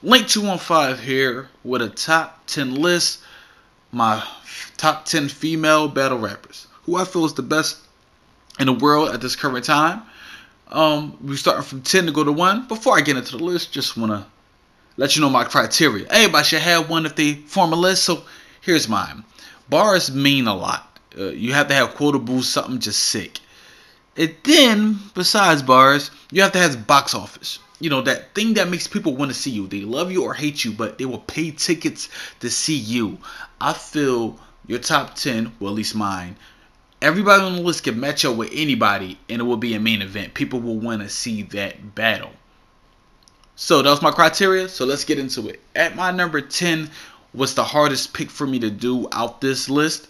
Link 215 here with a top 10 list. My top 10 female battle rappers who I feel is the best in the world at this current time. We starting from 10 to go to 1. Before I get into the list, just want to let you know my criteria. Everybody should have one if they form a list, so here's mine. Bars mean a lot. You have to have quotables, something just sick. And then, besides bars, you have to have box office. You know, that thing that makes people want to see you. They love you or hate you, but they will pay tickets to see you. I feel your top 10, well, at least mine, everybody on the list can match up with anybody, and it will be a main event. People will want to see that battle. So that was my criteria, so let's get into it. At my number 10 was the hardest pick for me to do out this list.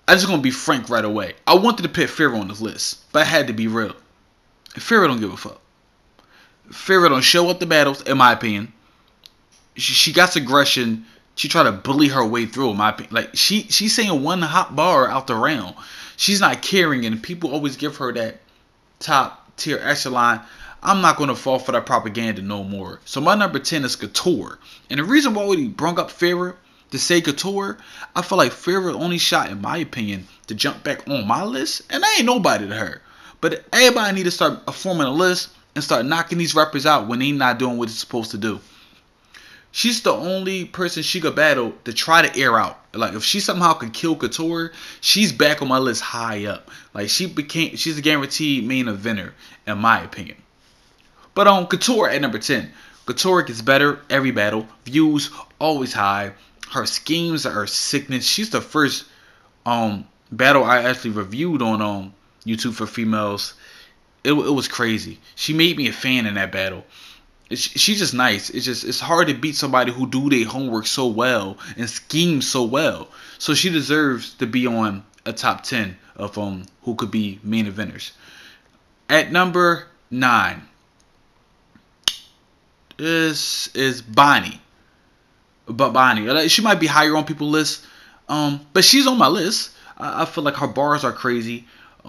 I'm just going to be frank right away. I wanted to put Pharaoh on this list, but I had to be real. Pharaoh don't give a fuck. Pharaoh don't show up the battles, in my opinion. She got aggression. She tried to bully her way through, in my opinion. Like, she's saying one hot bar out the round. She's not caring, and people always give her that top tier echelon. I'm not going to fall for that propaganda no more. So my number 10 is Couture. And the reason why we brung up Pharaoh to say Couture, I feel like Pharaoh only shot, in my opinion, to jump back on my list. And I ain't nobody to her. But everybody need to start forming a list and start knocking these rappers out when they not doing what they're supposed to do. She's the only person she could battle to try to air out. Like, if she somehow could kill Couture, she's back on my list high up. Like, she's a guaranteed main eventer, in my opinion. But on Couture at number 10. Couture gets better every battle. Views always high. Her schemes are sickening. She's the first battle I actually reviewed on YouTube for females. It was crazy. She made me a fan in that battle. She's just nice. It's hard to beat somebody who do their homework so well and scheme so well. So she deserves to be on a top 10 of who could be main eventers. At number 9 is Bonnie. But Bonnie, she might be higher on people's lists, but she's on my list. I feel like her bars are crazy,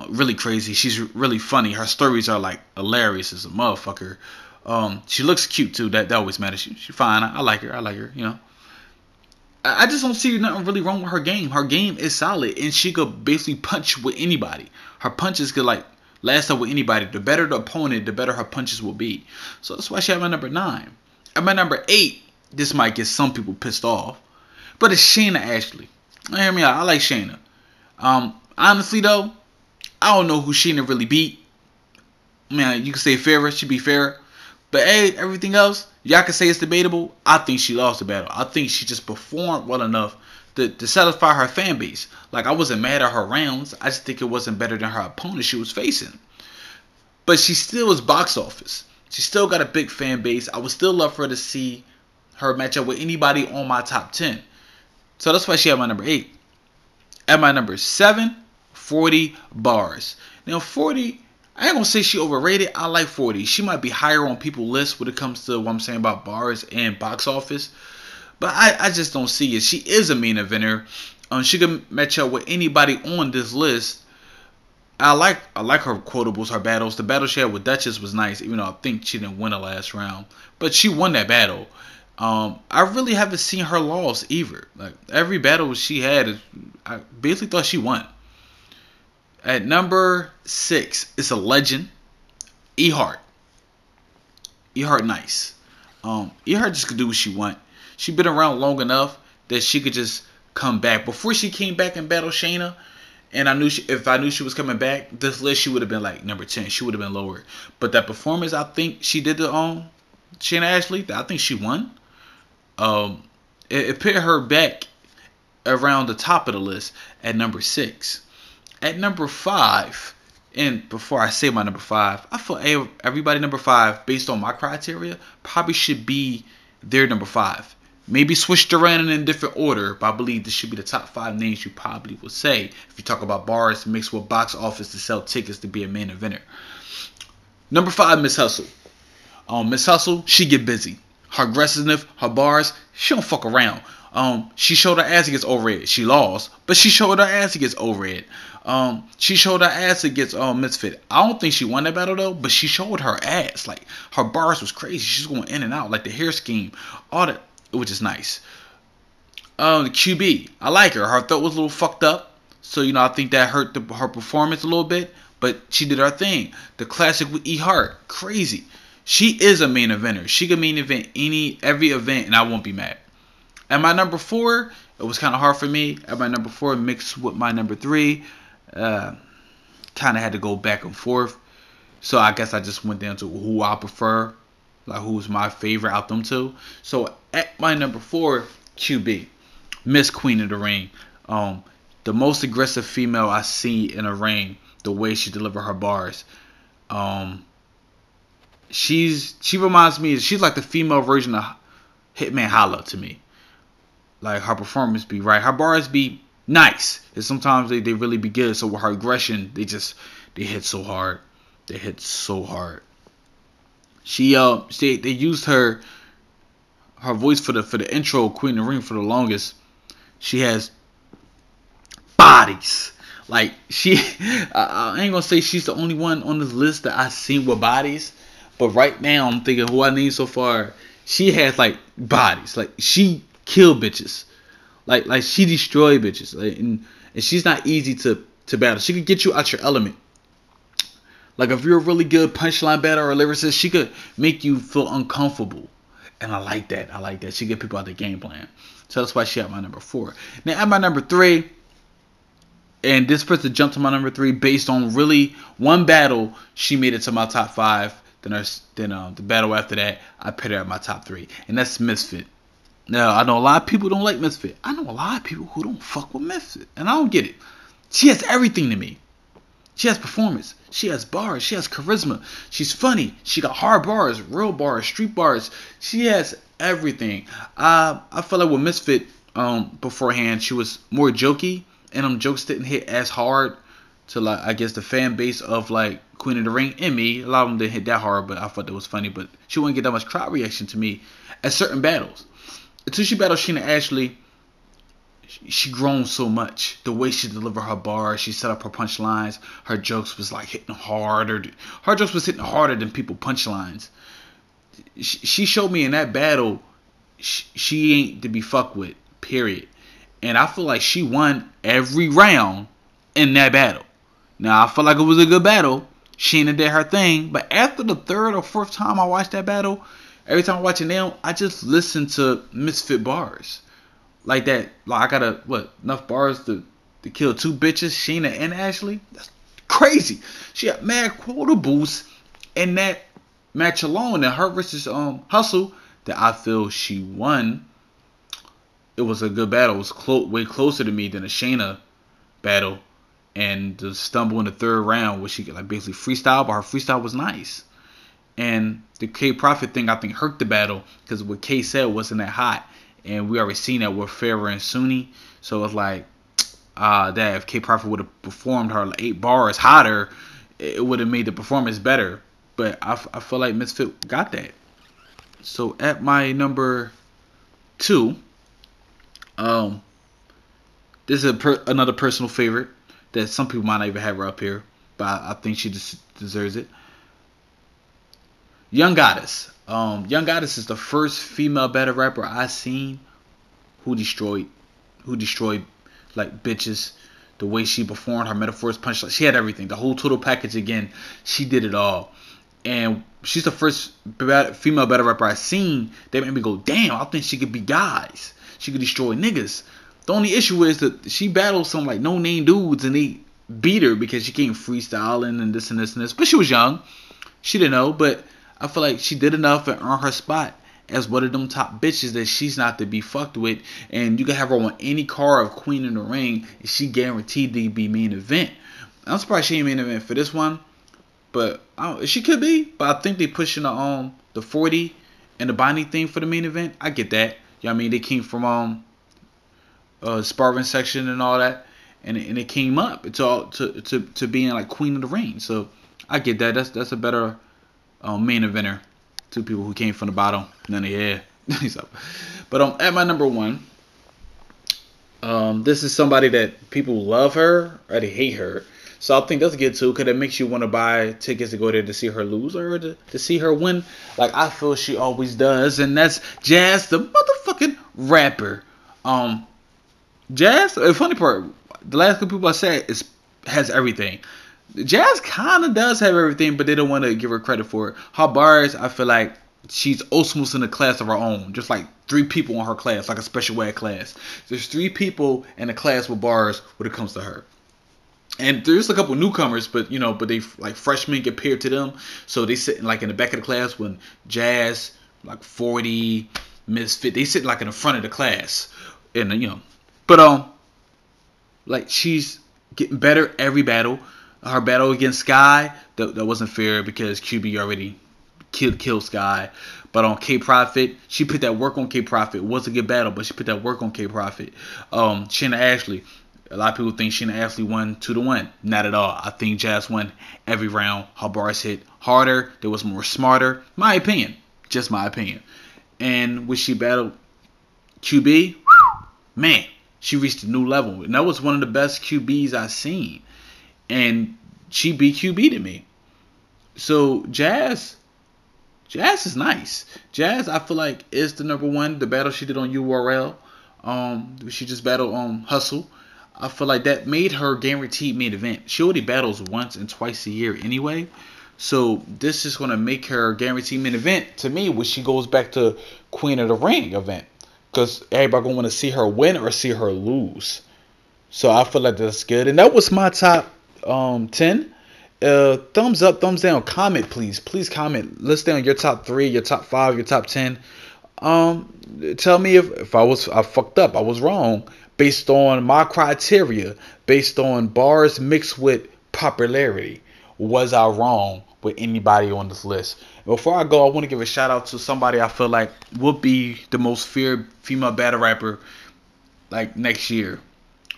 really crazy. She's really funny. Her stories are like hilarious as a motherfucker. She looks cute too. That always matters. She's fine. I like her. You know. I just don't see nothing really wrong with her game. Her game is solid, and she could basically punch with anybody. Her punches could like last up with anybody. The better the opponent, the better her punches will be. So that's why she had my number 9. At my number 8, this might get some people pissed off, but it's Shayna Ashley. Hear me out. I like Shayna. Honestly though, I don't know who Shayna really beat. Man, you can say Farrah, she beat Farrah. But hey, everything else, y'all can say it's debatable. I think she lost the battle. I think she just performed well enough to satisfy her fan base. Like, I wasn't mad at her rounds. I just think it wasn't better than her opponent she was facing. But she still is box office. She still got a big fan base. I would still love for her to see her match up with anybody on my top 10. So that's why she had my number 8. At my number 7, 40 bars. Now 40, I ain't gonna say she overrated. I like 40. She might be higher on people's lists when it comes to what I'm saying about bars and box office. But I just don't see it. She is a main eventer. She can match up with anybody on this list. I like her quotables, her battles. The battle she had with Duchess was nice, even though I think she didn't win the last round. But she won that battle. I really haven't seen her loss either. Like, every battle she had, I basically thought she won. At number 6, it's a legend, E-Heart. E-Heart nice. E-Heart just could do what she want. She been around long enough that she could just come back. Before she came back and battled Shayna, and if I knew she was coming back, this list she would have been like number 10. She would have been lower. But that performance I think she did to Shayna Ashley, I think she won. It put her back around the top of the list at number 6. At number 5, and before I say my number 5, I feel everybody number 5, based on my criteria, probably should be their number 5. Maybe switched around in a different order, but I believe this should be the top 5 names you probably would say if you talk about bars mixed with box office to sell tickets to be a main eventer. Number 5, Miss Hustle. Miss Hustle, she get busy. Her aggressiveness, her bars, she don't fuck around. She showed her ass against Overhead. She lost, but she showed her ass against Overhead. She showed her ass against Misfit. I don't think she won that battle though, but she showed her ass. Like her bars was crazy. She's going in and out, like the hair scheme, all that, which is nice. The QB, I like her. Her throat was a little fucked up, so I think that hurt her performance a little bit. But she did her thing. The classic with E Hart, crazy. She is a main eventer. She can main event every event, and I won't be mad. At my number 4, it was kind of hard for me. At my number 4, mixed with my number 3, kind of had to go back and forth. So I guess I just went down to who I prefer, like who's my favorite out them two. So at my number 4, QB, Miss Queen of the Ring, the most aggressive female I see in a ring. The way she deliver her bars, she reminds me. She's like the female version of Hitman Holla to me. Like her performance be right, her bars be nice, and sometimes they really be good. So with her aggression, they hit so hard. They hit so hard. They used her voice for the intro Queen of the Ring for the longest. She has bodies. Like I ain't gonna say she's the only one on this list that I seen with bodies, but right now I'm thinking who I need so far. She has like bodies. Like she kill bitches. Like she destroy bitches. Like, and she's not easy to battle. She could get you out your element. Like if you're a really good punchline batter or lyricist, she could make you feel uncomfortable. And I like that. I like that. She get people out the game plan. So that's why she at my number 4. Now at my number 3. And this person jumped to my number 3 based on really one battle. She made it to my top 5. Then the battle after that, I put her at my top 3, and that's Misfit. Now I know a lot of people don't like Misfit. I know a lot of people who don't fuck with Misfit, and I don't get it. She has everything to me. She has performance. She has bars. She has charisma. She's funny. She got hard bars, real bars, street bars. She has everything. I feel like with Misfit, beforehand, she was more jokey. And them jokes didn't hit as hard to like I guess the fan base of like Queen of the Ring and me. A lot of them didn't hit that hard, but I thought that was funny. But she wouldn't get that much crowd reaction to me at certain battles. Until she battled Sheena Ashley, she grown so much. The way she delivered her bars, she set up her punchlines. Her jokes was like hitting harder. Her jokes was hitting harder than people punchlines. She showed me in that battle she ain't to be fucked with. Period. And I feel like she won every round in that battle. Now, I feel like it was a good battle. Sheena did her thing. But after the 3rd or 4th time I watched that battle, every time I watch it now, I just listen to Misfit bars. Like that. Like I got enough bars to kill 2 bitches, Sheena and Ashley? That's crazy. She had mad quota boosts in that match alone. And her versus Hustle, that I feel she won. It was a good battle. It was way closer to me than a Shayna battle. And the stumble in the 3rd round where she could like basically freestyle, but her freestyle was nice. And the K Profit thing I think hurt the battle because what K said wasn't that hot. And we already seen that with Farrah and Sunni. So it's like that if K Profit would have performed her like 8 bars hotter, it would have made the performance better. But I feel like Misfit got that. So at my number 2, this is another personal favorite that some people might not even have her up here, but I think she just deserves it. Young Goddess. Young Goddess is the first female battle rapper I seen who destroyed like bitches. The way she performed, her metaphors, punchline, she had everything. The whole total package again. She did it all. And she's the first female battle rapper I seen that made me go, damn, I think she could be guys. She could destroy niggas. The only issue is that she battled some like no-name dudes and they beat her because she came freestyling and this and this and this. But she was young. She didn't know. But I feel like she did enough and earned her spot as one of them top bitches that she's not to be fucked with. And you can have her on any card of Queen in the Ring and she guaranteed to be main event. I'm surprised she ain't main event for this one. But she could be. But I think they pushing the 40 and the binding thing for the main event. I get that. You know what I mean? They came from sparring section and all that. And it came up to being like Queen of the Ring. So I get that. That's a better main eventer. 2 people who came from the bottom. None of yeah. But at my number 1, This is somebody that people love her or they hate her. So I think that's good too, because it makes you want to buy tickets to go there to see her lose or to see her win, like I feel she always does. And that's Jazz, the motherfucking rapper. Um, Jazz. The funny part, the last couple people I said is has everything. Jazz kind of does have everything, but they don't want to give her credit for it. Her bars, I feel like she's almost in a class of her own. Just like three people in her class, like a special ed class. There's three people in a class with bars when it comes to her. And there's a couple newcomers, but but they like freshmen get paired to them, so they sit like in the back of the class when Jazz like 40 Misfit, they sit like in the front of the class, and but like she's getting better every battle. Her battle against Sky that wasn't fair because QB already killed Sky. But on K Profit, she put that work on K Profit. It was a good battle, but she put that work on K Profit. Shanna Ashley. A lot of people think Shanna Ashley won 2-1. Not at all. I think Jazz won every round. Her bars hit harder. There was more smarter. My opinion. Just my opinion. And when she battled QB, man, she reached a new level. And that was one of the best QBs I've seen. And she beat QB to me. So Jazz is nice. Jazz, I feel like, is the number one. The battle she did on URL, she just battled Hustle. I feel like that made her guaranteed main event. She already battles once and twice a year anyway. So this is going to make her guaranteed main event to me when she goes back to Queen of the Ring event. Because everybody going to want to see her win or see her lose. So I feel like that's good. And that was my top 10. Thumbs up, thumbs down, comment please. Please comment. List down your top 3, your top 5, your top 10. Tell me if I fucked up, I was wrong. Based on my criteria, based on bars mixed with popularity, was I wrong with anybody on this list? Before I go, I want to give a shout out to somebody I feel like would be the most feared female battle rapper like next year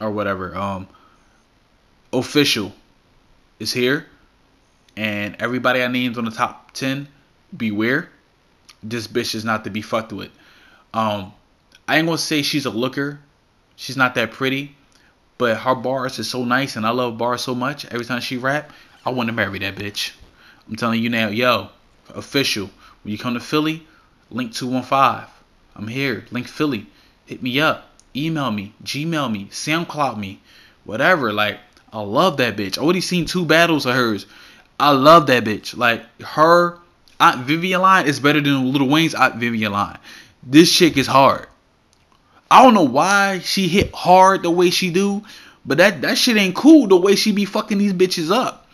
or whatever. Official is here, and everybody I named on the top 10, beware. This bitch is not to be fucked with. I ain't gonna say she's a looker. She's not that pretty, but her bars is so nice, and I love bars so much. Every time she rap, I want to marry that bitch. I'm telling you now, yo, Official. When you come to Philly, link 215. I'm here. Link Philly. Hit me up. Email me. Gmail me. SoundCloud me. Whatever. Like, I love that bitch. I already seen 2 battles of hers. I love that bitch. Like, her Aunt Vivian line is better than Lil Wayne's Aunt Vivian line. This chick is hard. I don't know why she hit hard the way she do, but that shit ain't cool the way she be fucking these bitches up.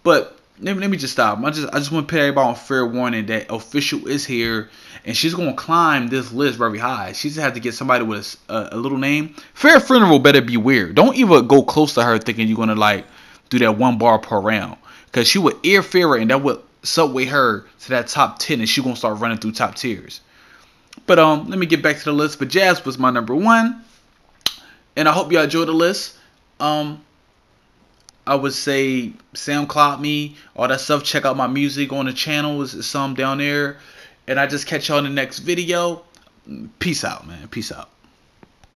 But let me just stop. I just want to put everybody on fair warning that Official is here, and she's gonna climb this list very high. She just had to get somebody with a little name. Fair Funeral better be weird. Don't even go close to her thinking you're gonna like do that 1 bar per round, cause she would ear Farrah and that would subway her to that top 10, and she gonna start running through top tiers. But let me get back to the list. But Jazz was my number 1, and I hope y'all enjoyed the list. I would say SoundCloud me, all that stuff. Check out my music on the channel. Is some down there, and I just catch y'all in the next video. Peace out, man. Peace out.